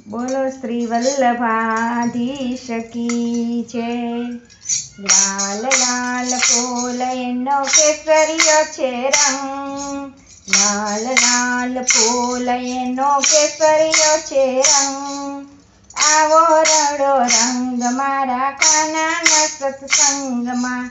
બોલો શ્રી વલ્લભાધીશ કી જય। લાલ લાલ ફૂલ એનો કેસરિયો છે રંગ, લાલ લાલ ફૂલ એનો કેસરિયો છે રંગ। આવો રડો રંગ મારા કાનાના સત્સંગમાં,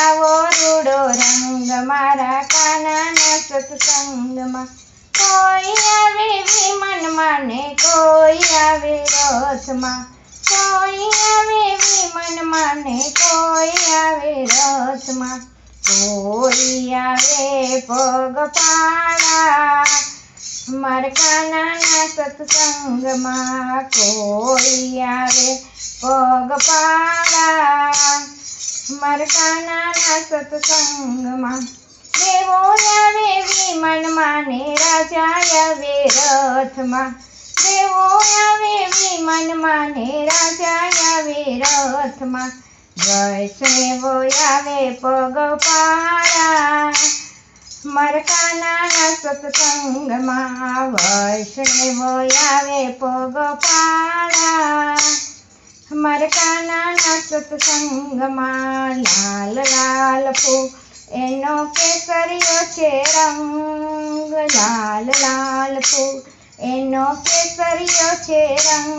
આવો રૂડો રંગ મારા કાનાના સત્સંગમાં। કોઈ આવે વિમાનમાં ને કોઈ આવે રથમાં, કોઈ આવે વિમાનમાં ને કોઈ આવે રથમાં। કોઈ આવે પગપાળા મારા કાનાના સત્સંગમાં, કોઈ આવે પગપાળા મારા કાનાના સત્સંગમાં। દેવો આવે વિમાનમાં ને રાજા આવે રથમાં, દેવો આવે વિમાનમાં ને રાજા આવે રથમાં। વૈષ્ણવો આવે પગપાળા મારા કાનાના સત્સંગમાં, વૈષ્ણવો આવે પગપાળા મારા કાનાના સત્સંગમાં। લાલ લાલ ફૂલ એનો કેસરિયો છે રંગ, લાલ લાલ ફૂલ એનો કેસરિયો છે રંગ।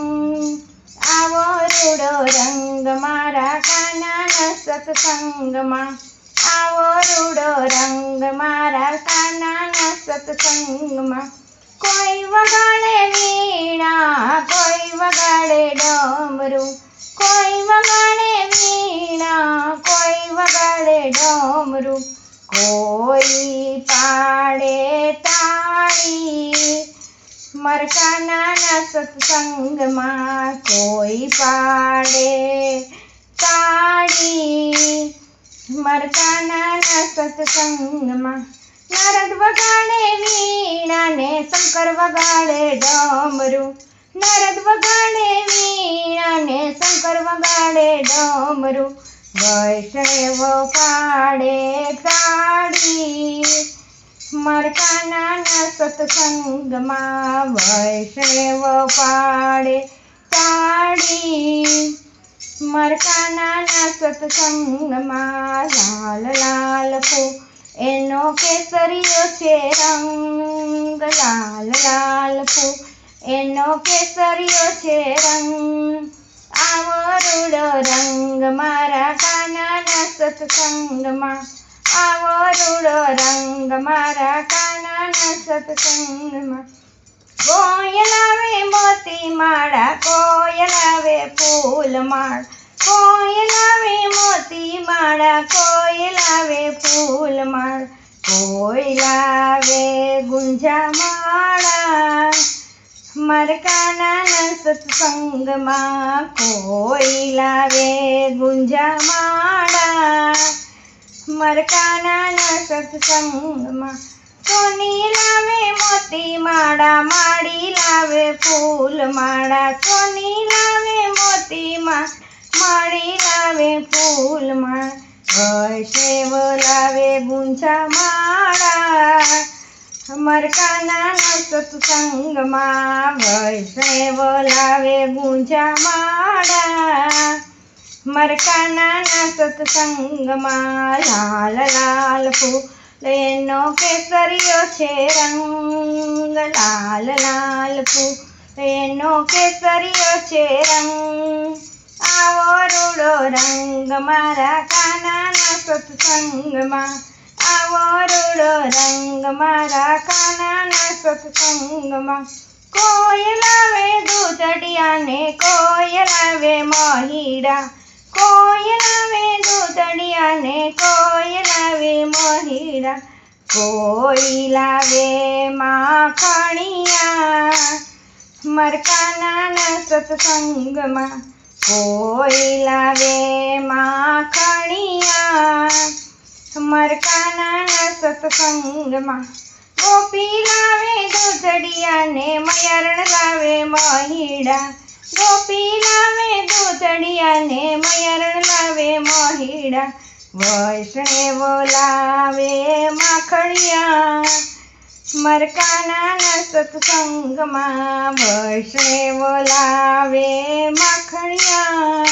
આવો રૂડો રંગ મારા કાનાના સત્સંગમાં, આવો રૂડો રંગ મારા કાનાના સત્સંગમાં। કોઈ વગાડે વીણા, કોઈ વગાડે ડમરું, કોઈ વગાડે વીણા, કોઈ વગાડે ડમરું, કોઈ પાડે તાળી મારા કાનાના સત્સંગમાં, કોઈ પાડે તાળી મારા કાનાના સત્સંગમાં। નારદ વગાડે વીણા ને શંકર વગાડે ડમરું, નારદ વગાડે વીણા ને શંકર વગાડે ડમરું, વૈષ્ણવો પાડે તાળી મારા કાનાના સત્સંગમાં, વૈષ્ણવો પાડે તાળી મારા કાનાના સત્સંગમાં। લાલ લાલ ફૂલ એનો કેસરિયો છે રંગ, લાલ લાલ ફૂલ એનો કેસરિયો છે રંગ। આવો રૂડો રંગ મારા કાનાના સત્સંગમાં, આવો રૂડો રંગ મારા કાનાના સત્સંગમાં। કોયલ આવે મોતી માળા, કોયલ આવે ફૂલ માળ, કોયલ આવે મોતી માળા, કોયલ આવે ફૂલ માળ, કોયલ આવે ગુંજા માળા મારા કાનાના સત્સંગમાં, કોયલ આવે ગુંજા માળા મારા કાનાના સત્સંગમાં। સોની લાવે મોતી માળા, માળી લાવે ફૂલ માળા, સોની લાવે મોતી માળી લાવે ફૂલ માળા, વૈષ્ણવ લાવે ગુંજા માળા મારા કાનાના સત્સંગમાં, વૈષ્ણવ લાવે ગુંજા માળા મારા કાનાના સત્સંગમાં। લાલ લાલ ફૂલ એનો કેસરિયો છે રંગ, લાલ લાલ ફૂલ એનો કેસરિયો છે રંગ। આવો રૂડો રંગ મારા કાનાના સત્સંગમાં, આવો રૂડો રંગ મારા કાનાના સત્સંગમાં। કોયલ આવે દૂધડિયા ને કોયલ આવે મહીડા, કોયલ આવે દૂધડિયા ને કોયલ આવે મહીડા, કોયલ આવે માખણિયા મારા કાનાના સત્સંગમાં, કોયલ આવે માખણિયા મારા કાનાના સત્સંગમાં। ગોપી લાવે દૂધડિયા ને મયરણ લાવે મહીડા, ગોપી લાવે દૂધડિયા ને મયરણ લાવે મહીડા, વૈષ્ણવો લાવે માખણિયા મારા કાનાના સત્સંગમાં વૈષ્ણવ લાવે માખણિયા.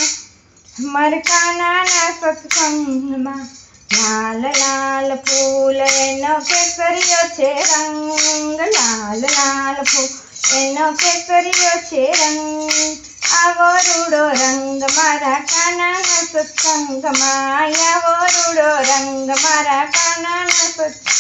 મારા કાનાના સત્સંગમાં લાલ લાલ ફૂલ એનો કેસરિયો છે રંગ. લાલ લાલ ફૂલ એનો કેસરિયો છે રંગ. આવો રૂડો રંગ મારા કાનાના સત્સંગમાં. આવો રૂડો રંગ મારા કાનાના સત્સંગ.